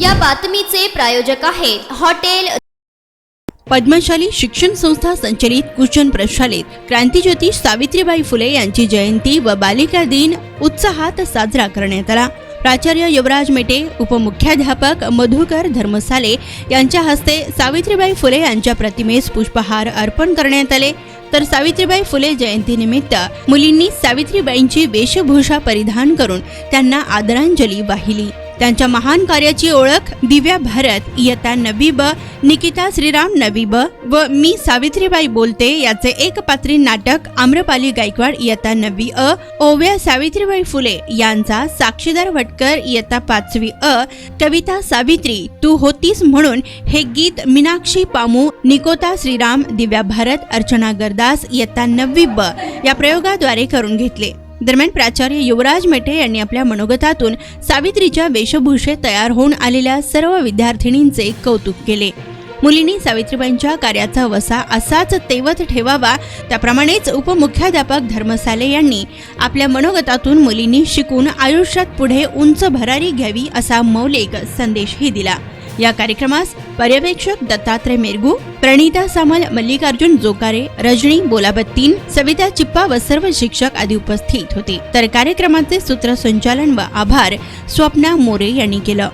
या बातमीचे प्रायोजक आहेत हॉटेल पद्मशाली शिक्षण संस्था संचलित कुशन प्रशालित क्रांतिज्योती सावित्रीबाई फुले यांची जयंती व बालिका दिन उत्साहात साजरा करण्यात आला। प्राचार्य युवराज मेटे, उपमुख्याध्यापक मधुकर धर्मसाले यांच्या हस्ते सावित्रीबाई फुले यांच्या प्रतिमेस पुष्पहार अर्पण करण्यात आले। तर सावित्रीबाई फुले जयंतीनिमित्त मुलींनी सावित्रीबाईंची वेशभूषा परिधान करून त्यांना आदरांजली वाहिली। त्यांच्या महान कार्याची ओळख दिव्या भारत इयत्ता 9वी ब, निकिता श्रीराम 9वी ब व मी सावित्रीबाई बोलते याचे एकपात्री नाटक आम्रपाली गायकवाड इयत्ता 9वी अ, ओव्या सावित्रीबाई फुले यांचा साक्षीदार भटकर इयत्ता 5वी अ, कविता सावित्री तू होतीस म्हणून हे गीत मीनाक्षी पामू, निकोता श्रीराम, दिव्या भारत, अर्चना गरदास इयत्ता 9वी ब या प्रयोगाद्वारे करून घेतले। दरम्यान प्राचार्य युवराज मेटे यांनी आपल्या मनोगतातून सावित्रीच्या वेशभूषेत तयार होऊन आलेल्या सर्व विद्यार्थिनींचे कौतुक केले। मुलींनी सावित्रीबाईंच्या कार्याचा वसा असाच तेवत ठेवावा, त्याप्रमाणेच उपमुख्याध्यापक धर्मसाले यांनी आपल्या मनोगतातून मुलींनी शिकून आयुष्यात पुढे उंच भरारी घ्यावी असा मौलिक संदेशही दिला। या कार्यक्रमास पर्यवेक्षक दत्तात्रय मेरगू, प्रणिता सामल, मल्लिकार्जुन जोकारे, रजनी बोलाबत्तीन, सविता चिप्पा व सर्व शिक्षक आदी उपस्थित होते। तर कार्यक्रमाचे सूत्रसंचालन व आभार स्वप्ना मोरे यांनी केलं।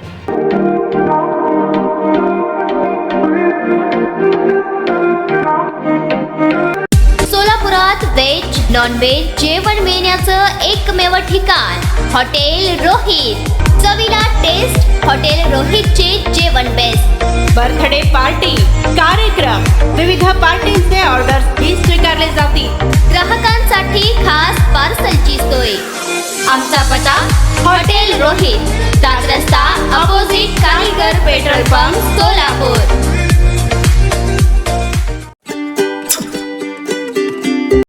सोलापुरात व्हेज नॉन व्हेज जेवण मिळण्याचं एकमेव ठिकाण हॉटेल रोहित। चवीला टेस्ट, हॉटेल रोहितचे जेवण बेस्ट। बर्थडे पार्टी, कार्यक्रम, विविध पार्टींचे ऑर्डर्स ही स्वीकारले जातील। ग्राहकांसाठी खास पार्सलची सोय। आमचा पत्ता हॉटेल रोहित, 7 रस्ता अपोजिट कारीगर पेट्रोल पंप, सोलापूर।